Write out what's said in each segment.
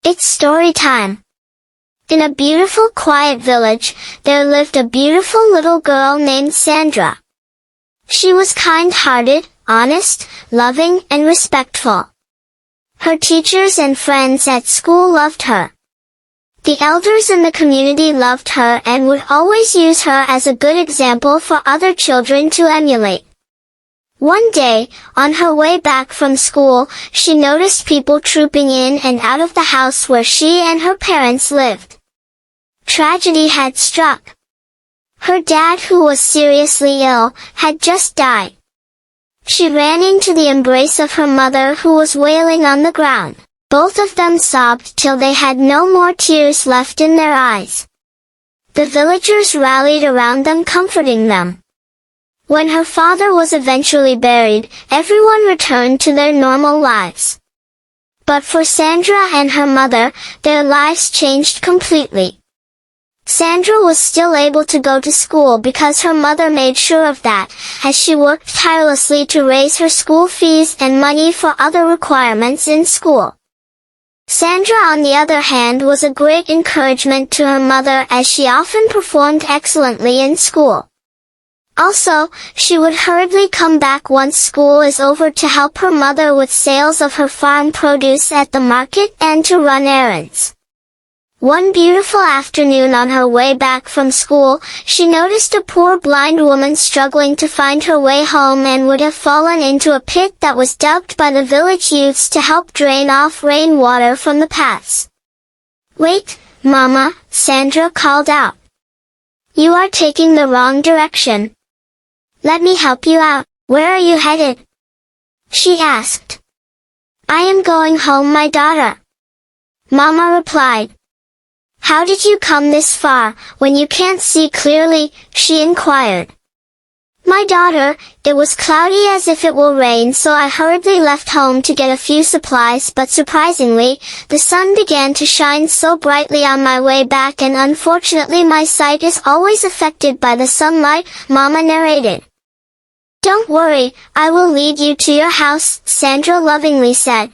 It's story time. In a beautiful quiet village, there lived a beautiful little girl named Sandra. She was kind-hearted, honest, loving, and respectful. Her teachers and friends at school loved her. The elders in the community loved her and would always use her as a good example for other children to emulate. One day, on her way back from school, she noticed people trooping in and out of the house where she and her parents lived. Tragedy had struck. Her dad, who was seriously ill, had just died. She ran into the embrace of her mother, who was wailing on the ground. Both of them sobbed till they had no more tears left in their eyes. The villagers rallied around them, comforting them. When her father was eventually buried, everyone returned to their normal lives. But for Sandra and her mother, their lives changed completely. Sandra was still able to go to school because her mother made sure of that, as she worked tirelessly to raise her school fees and money for other requirements in school. Sandra, on the other hand, was a great encouragement to her mother, as she often performed excellently in school. Also, she would hurriedly come back once school is over to help her mother with sales of her farm produce at the market and to run errands. One beautiful afternoon, on her way back from school, she noticed a poor blind woman struggling to find her way home and would have fallen into a pit that was dug by the village youths to help drain off rainwater from the paths. "Wait, Mama," Sandra called out. "You are taking the wrong direction. Let me help you out. Where are you headed?" she asked. "I am going home, my daughter," Mama replied. "How did you come this far, when you can't see clearly?" she inquired. "My daughter, it was cloudy as if it will rain, so I hurriedly left home to get a few supplies, but surprisingly, the sun began to shine so brightly on my way back, and unfortunately my sight is always affected by the sunlight," Mama narrated. "Don't worry, I will lead you to your house," Sandra lovingly said.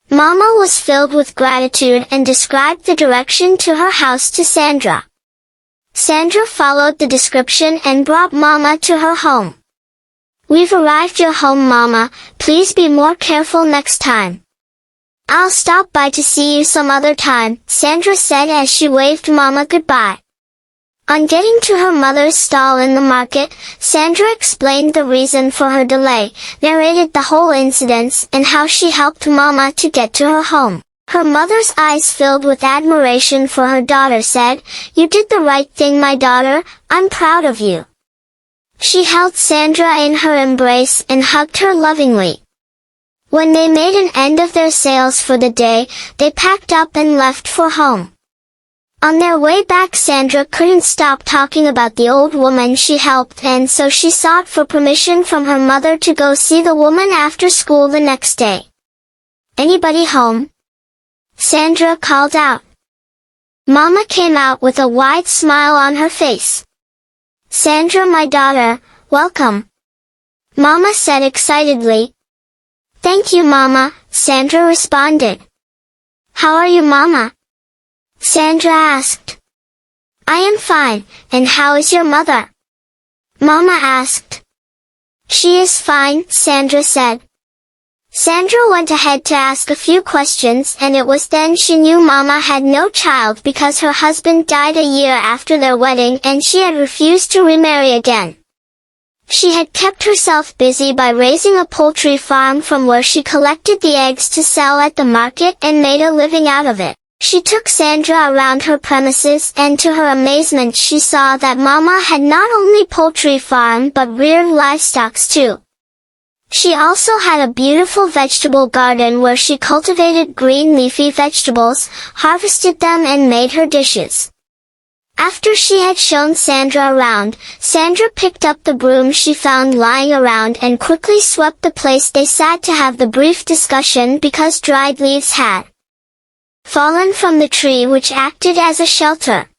Mama was filled with gratitude and described the direction to her house to Sandra. Sandra followed the description and brought Mama to her home. "We've arrived your home, Mama. Please be more careful next time." "I'll stop by to see you some other time," Sandra said as she waved Mama goodbye. On getting to her mother's stall in the market, Sandra explained the reason for her delay, narrated the whole incident, and how she helped Mama to get to her home. Her mother's eyes filled with admiration for her daughter said, "You did the right thing, my daughter. I'm proud of you." She held Sandra in her embrace and hugged her lovingly. When they made an end of their sales for the day, they packed up and left for home. On their way back, Sandra couldn't stop talking about the old woman she helped, and so she sought for permission from her mother to go see the woman after school the next day. "Anybody home?" Sandra called out. Mama came out with a wide smile on her face. "Sandra, my daughter, welcome," Mama said excitedly. "Thank you, Mama," Sandra responded. "How are you, Mama?" Sandra asked. "I am fine, and how is your mother?" Mama asked. "She is fine," Sandra said. Sandra went ahead to ask a few questions, and it was then she knew Mama had no child because her husband died a year after their wedding and she had refused to remarry again. She had kept herself busy by raising a poultry farm from where she collected the eggs to sell at the market and made a living out of it. She took Sandra around her premises, and to her amazement she saw that Mama had not only poultry farm but reared livestock too. She also had a beautiful vegetable garden where she cultivated green leafy vegetables, harvested them and made her dishes. After she had shown Sandra around, Sandra picked up the broom she found lying around and quickly swept the place they sat to have the brief discussion because dried leaves had fallen from the tree, which acted as a shelter.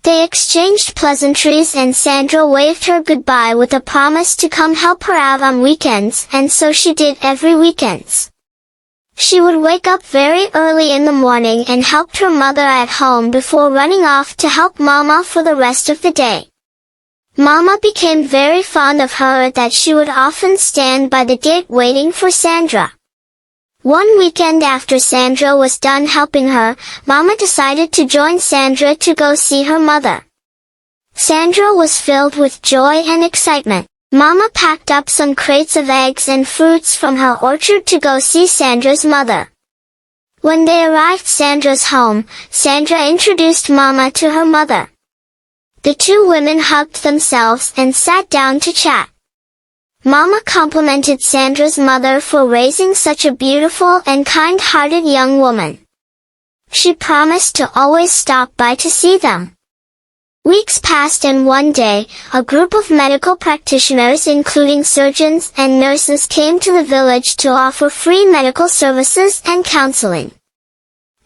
They exchanged pleasantries and Sandra waved her goodbye with a promise to come help her out on weekends, and so she did every weekends. She would wake up very early in the morning and help her mother at home before running off to help Mama for the rest of the day. Mama became very fond of her that she would often stand by the gate waiting for Sandra. One weekend after Sandra was done helping her, Mama decided to join Sandra to go see her mother. Sandra was filled with joy and excitement. Mama packed up some crates of eggs and fruits from her orchard to go see Sandra's mother. When they arrived at Sandra's home, Sandra introduced Mama to her mother. The two women hugged themselves and sat down to chat. Mama complimented Sandra's mother for raising such a beautiful and kind-hearted young woman. She promised to always stop by to see them. Weeks passed and one day, a group of medical practitioners including surgeons and nurses came to the village to offer free medical services and counseling.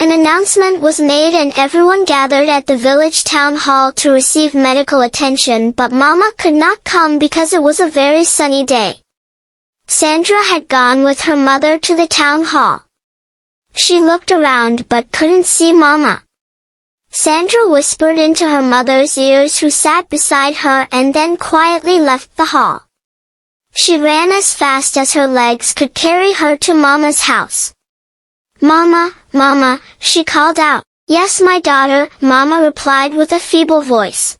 An announcement was made and everyone gathered at the village town hall to receive medical attention, but Mama could not come because it was a very sunny day. Sandra had gone with her mother to the town hall. She looked around but couldn't see Mama. Sandra whispered into her mother's ears, who sat beside her, and then quietly left the hall. She ran as fast as her legs could carry her to Mama's house. "Mama, Mama," she called out. "Yes, my daughter," Mama replied with a feeble voice.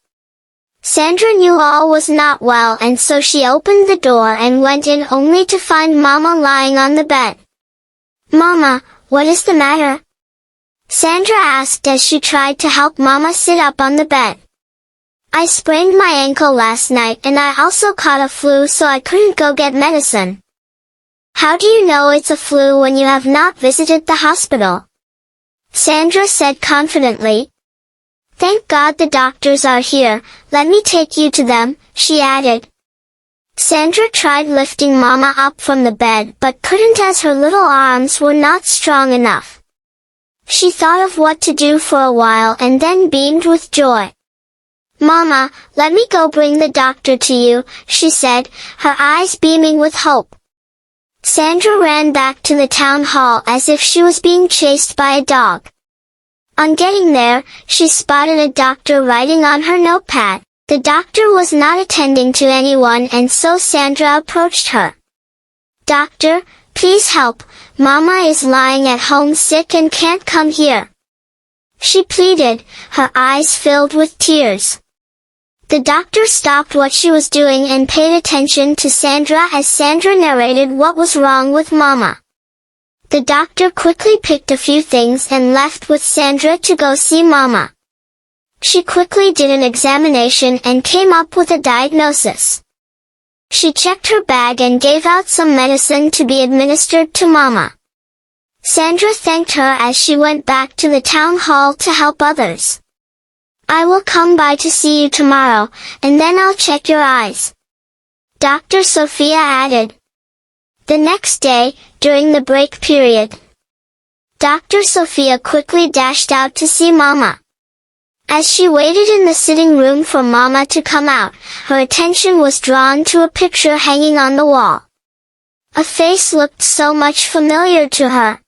Sandra knew all was not well, and so she opened the door and went in only to find Mama lying on the bed. "Mama, what is the matter?" Sandra asked as she tried to help Mama sit up on the bed. "I sprained my ankle last night and I also caught a flu, so I couldn't go get medicine." "How do you know it's a flu when you have not visited the hospital?" Sandra said confidently. "Thank God the doctors are here, let me take you to them," she added. Sandra tried lifting Mama up from the bed but couldn't as her little arms were not strong enough. She thought of what to do for a while and then beamed with joy. "Mama, let me go bring the doctor to you," she said, her eyes beaming with hope. Sandra ran back to the town hall as if she was being chased by a dog. On getting there, she spotted a doctor writing on her notepad. The doctor was not attending to anyone, and so Sandra approached her. "Doctor, please help, Mama is lying at home sick and can't come here," she pleaded, her eyes filled with tears. The doctor stopped what she was doing and paid attention to Sandra as Sandra narrated what was wrong with Mama. The doctor quickly picked a few things and left with Sandra to go see Mama. She quickly did an examination and came up with a diagnosis. She checked her bag and gave out some medicine to be administered to Mama. Sandra thanked her as she went back to the town hall to help others. "I will come by to see you tomorrow, and then I'll check your eyes," Dr. Sophia added. The next day, during the break period, Dr. Sophia quickly dashed out to see Mama. As she waited in the sitting room for Mama to come out, her attention was drawn to a picture hanging on the wall. A face looked so much familiar to her.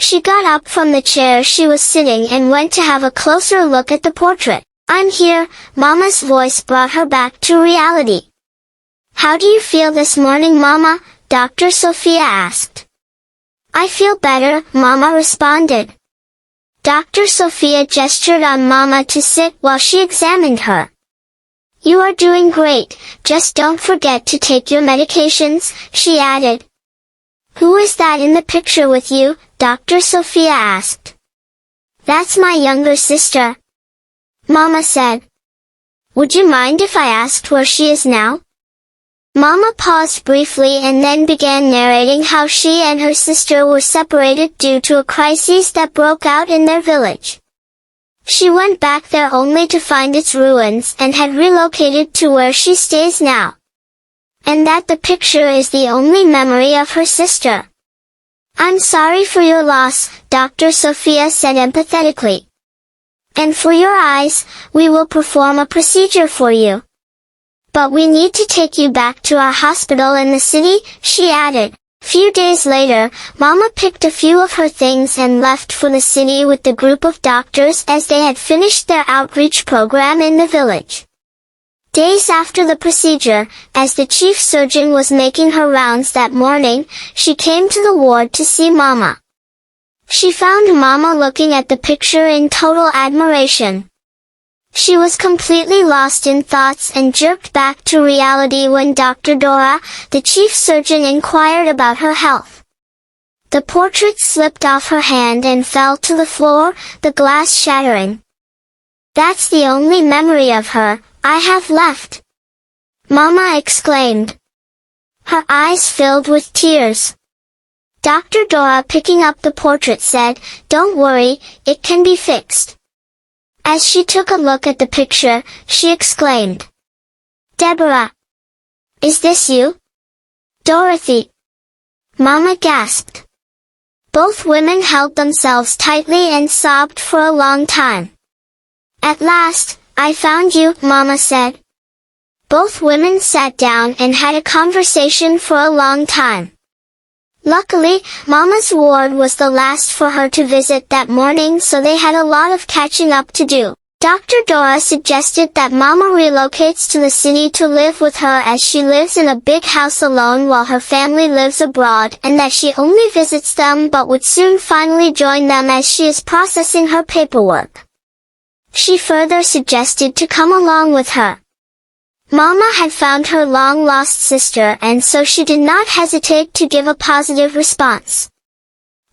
She got up from the chair she was sitting and went to have a closer look at the portrait. "I'm here," Mama's voice brought her back to reality. "How do you feel this morning, Mama?" Dr. Sophia asked. "I feel better," Mama responded. Dr. Sophia gestured on Mama to sit while she examined her. "You are doing great, just don't forget to take your medications," she added. "Who is that in the picture with you?" Dr. Sophia asked. "That's my younger sister," Mama said. "Would you mind if I asked where she is now?" Mama paused briefly and then began narrating how she and her sister were separated due to a crisis that broke out in their village. She went back there only to find its ruins and had relocated to where she stays now. And that the picture is the only memory of her sister. "I'm sorry for your loss," Dr. Sophia said empathetically. "And for your eyes, we will perform a procedure for you. But we need to take you back to our hospital in the city," she added. Few days later, Mama picked a few of her things and left for the city with the group of doctors as they had finished their outreach program in the village. Days after the procedure, as the chief surgeon was making her rounds that morning, she came to the ward to see Mama. She found Mama looking at the picture in total admiration. She was completely lost in thoughts and jerked back to reality when Dr. Dora, the chief surgeon, inquired about her health. The portrait slipped off her hand and fell to the floor, the glass shattering. "That's the only memory of her I have left," Mama exclaimed. Her eyes filled with tears. Dr. Dora, picking up the portrait, said, "Don't worry, it can be fixed." As she took a look at the picture, she exclaimed, "Deborah! Is this you?" "Dorothy!" Mama gasped. Both women held themselves tightly and sobbed for a long time. "At last, I found you," Mama said. Both women sat down and had a conversation for a long time. Luckily, Mama's ward was the last for her to visit that morning, so they had a lot of catching up to do. Dr. Dora suggested that Mama relocates to the city to live with her as she lives in a big house alone while her family lives abroad, and that she only visits them but would soon finally join them as she is processing her paperwork. She further suggested to come along with her. Mama had found her long-lost sister, and so she did not hesitate to give a positive response.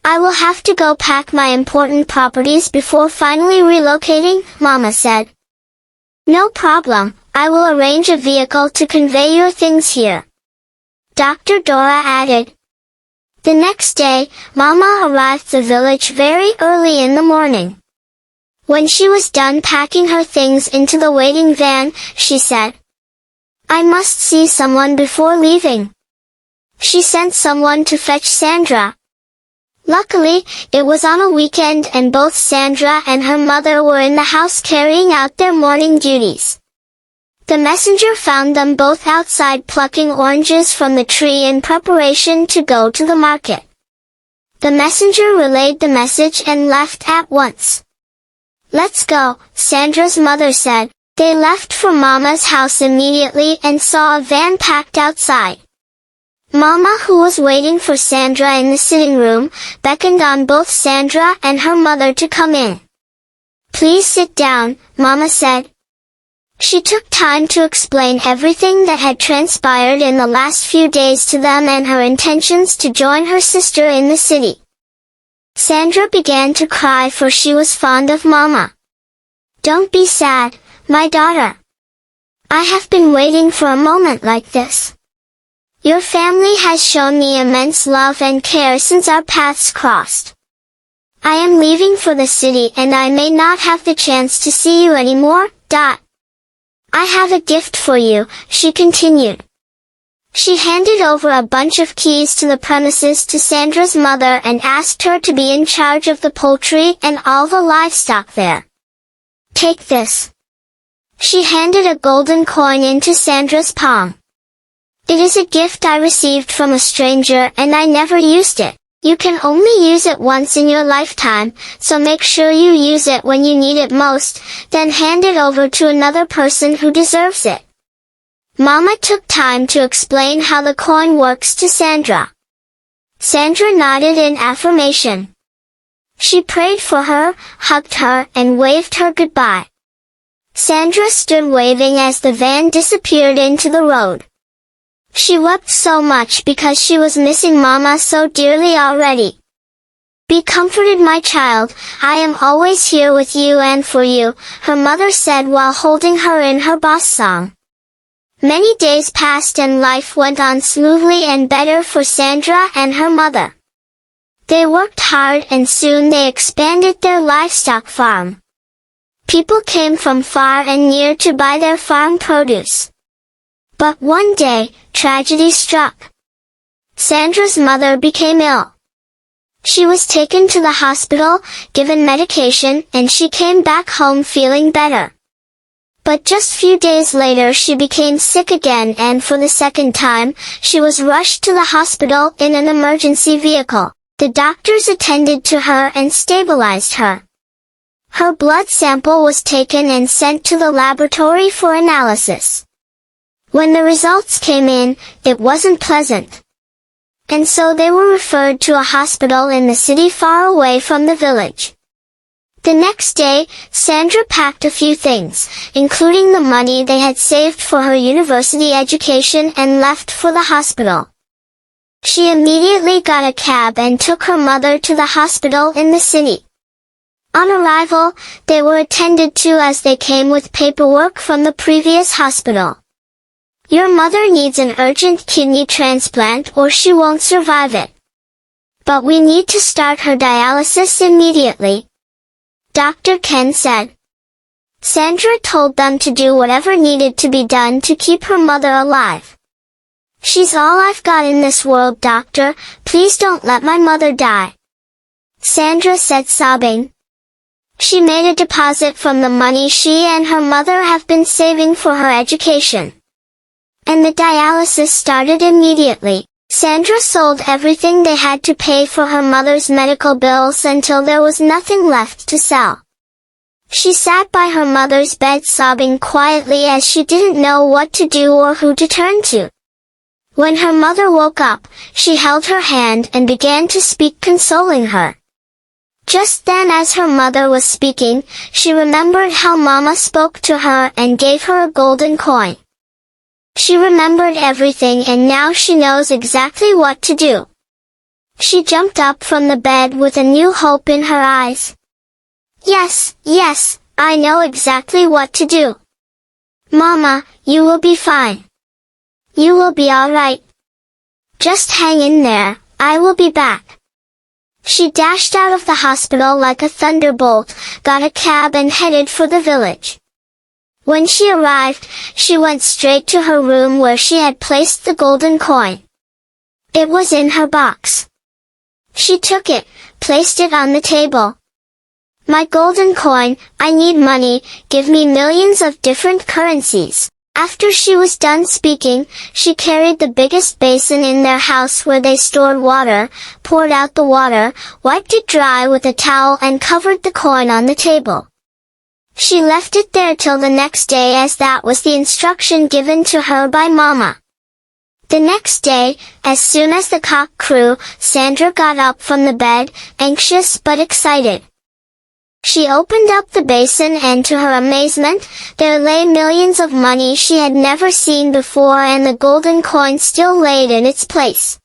"I will have to go pack my important properties before finally relocating," Mama said. "No problem, I will arrange a vehicle to convey your things here," Dr. Dora added. The next day, Mama arrived at the village very early in the morning. When she was done packing her things into the waiting van, she said, "I must see someone before leaving." She sent someone to fetch Sandra. Luckily, it was on a weekend and both Sandra and her mother were in the house carrying out their morning duties. The messenger found them both outside plucking oranges from the tree in preparation to go to the market. The messenger relayed the message and left at once. "Let's go," Sandra's mother said. They left for Mama's house immediately and saw a van packed outside. Mama, who was waiting for Sandra in the sitting room, beckoned on both Sandra and her mother to come in. "Please sit down," Mama said. She took time to explain everything that had transpired in the last few days to them and her intentions to join her sister in the city. Sandra began to cry, for she was fond of Mama. "Don't be sad, my daughter. I have been waiting for a moment like this. Your family has shown me immense love and care since our paths crossed. I am leaving for the city and I may not have the chance to see you anymore. I have a gift for you," she continued. She handed over a bunch of keys to the premises to Sandra's mother and asked her to be in charge of the poultry and all the livestock there. "Take this." She handed a golden coin into Sandra's palm. "It is a gift I received from a stranger and I never used it. You can only use it once in your lifetime, so make sure you use it when you need it most, then hand it over to another person who deserves it." Mama took time to explain how the coin works to Sandra. Sandra nodded in affirmation. She prayed for her, hugged her, and waved her goodbye. Sandra stood waving as the van disappeared into the road. She wept so much because she was missing Mama so dearly already. "Be comforted, my child, I am always here with you and for you," her mother said while holding her in her boss song. Many days passed and life went on smoothly and better for Sandra and her mother. They worked hard and soon they expanded their livestock farm. People came from far and near to buy their farm produce. But one day, tragedy struck. Sandra's mother became ill. She was taken to the hospital, given medication, and she came back home feeling better. But just few days later she became sick again, and for the second time, she was rushed to the hospital in an emergency vehicle. The doctors attended to her and stabilized her. Her blood sample was taken and sent to the laboratory for analysis. When the results came in, it wasn't pleasant. And so they were referred to a hospital in the city far away from the village. The next day, Sandra packed a few things, including the money they had saved for her university education, and left for the hospital. She immediately got a cab and took her mother to the hospital in the city. On arrival, they were attended to as they came with paperwork from the previous hospital. Your mother needs an urgent kidney transplant or she won't survive it. But we need to start her dialysis immediately, Dr. Ken said. Sandra told them to do whatever needed to be done to keep her mother alive. She's all I've got in this world, doctor. Please don't let my mother die, Sandra said, sobbing. She made a deposit from the money she and her mother have been saving for her education. And the dialysis started immediately. Sandra sold everything they had to pay for her mother's medical bills until there was nothing left to sell. She sat by her mother's bed sobbing quietly as she didn't know what to do or who to turn to. When her mother woke up, she held her hand and began to speak, consoling her. Just then, as her mother was speaking, she remembered how Mama spoke to her and gave her a golden coin. She remembered everything, and now she knows exactly what to do. She jumped up from the bed with a new hope in her eyes. Yes, I know exactly what to do. Mama, you will be fine. You will be all right. Just hang in there, I will be back. She dashed out of the hospital like a thunderbolt, got a cab and headed for the village. When she arrived, she went straight to her room where she had placed the golden coin. It was in her box. She took it, placed it on the table. My golden coin, I need money, give me millions of different currencies. After she was done speaking, she carried the biggest basin in their house where they stored water, poured out the water, wiped it dry with a towel and covered the coin on the table. She left it there till the next day, as that was the instruction given to her by Mama. The next day, as soon as the cock crew, Sandra got up from the bed, anxious but excited. She opened up the basin and to her amazement, there lay millions of money she had never seen before, and the golden coin still laid in its place.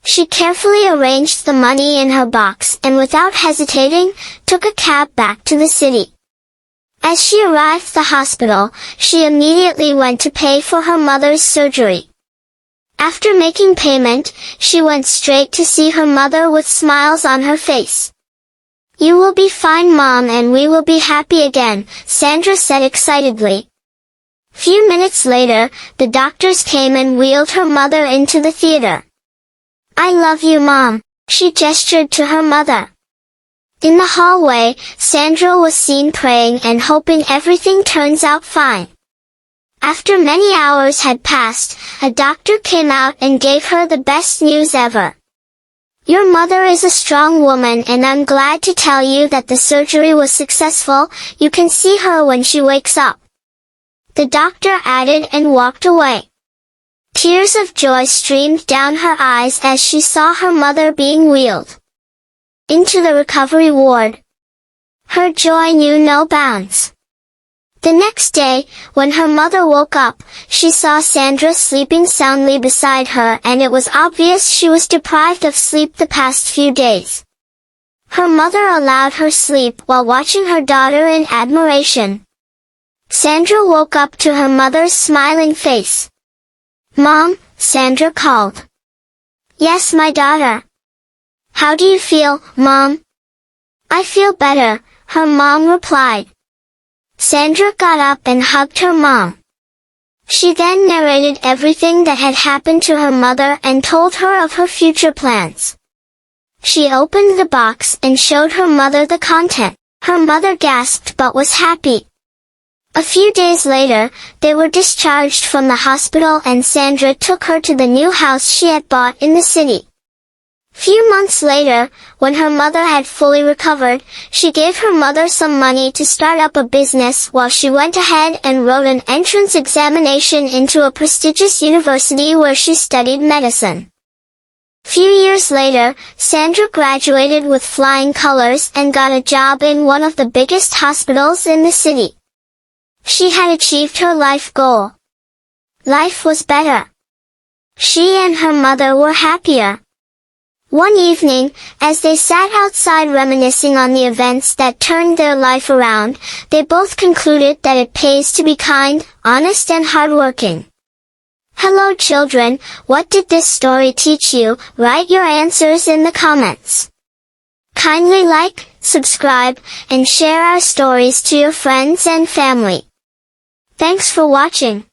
She carefully arranged the money in her box and without hesitating, took a cab back to the city. As she arrived at the hospital, she immediately went to pay for her mother's surgery. After making payment, she went straight to see her mother with smiles on her face. You will be fine, Mom, and we will be happy again, Sandra said excitedly. Few minutes later, the doctors came and wheeled her mother into the theater. I love you, Mom, she gestured to her mother. In the hallway, Sandra was seen praying and hoping everything turns out fine. After many hours had passed, a doctor came out and gave her the best news ever. Your mother is a strong woman, and I'm glad to tell you that the surgery was successful. You can see her when she wakes up. The doctor added and walked away. Tears of joy streamed down her eyes as she saw her mother being wheeled into the recovery ward. Her joy knew no bounds. The next day, when her mother woke up, she saw Sandra sleeping soundly beside her, and it was obvious she was deprived of sleep the past few days. Her mother allowed her sleep while watching her daughter in admiration. Sandra woke up to her mother's smiling face. Mom, Sandra called. Yes, my daughter. How do you feel, Mom? I feel better, her mom replied. Sandra got up and hugged her mom. She then narrated everything that had happened to her mother and told her of her future plans. She opened the box and showed her mother the content. Her mother gasped but was happy. A few days later, they were discharged from the hospital and Sandra took her to the new house she had bought in the city. Few months later, when her mother had fully recovered, she gave her mother some money to start up a business while she went ahead and wrote an entrance examination into a prestigious university where she studied medicine. Few years later, Sandra graduated with flying colors and got a job in one of the biggest hospitals in the city. She had achieved her life goal. Life was better. She and her mother were happier. One evening, as they sat outside reminiscing on the events that turned their life around, they both concluded that it pays to be kind, honest and hardworking. Hello children, what did this story teach you? Write your answers in the comments. Kindly like, subscribe, and share our stories to your friends and family. Thanks for watching.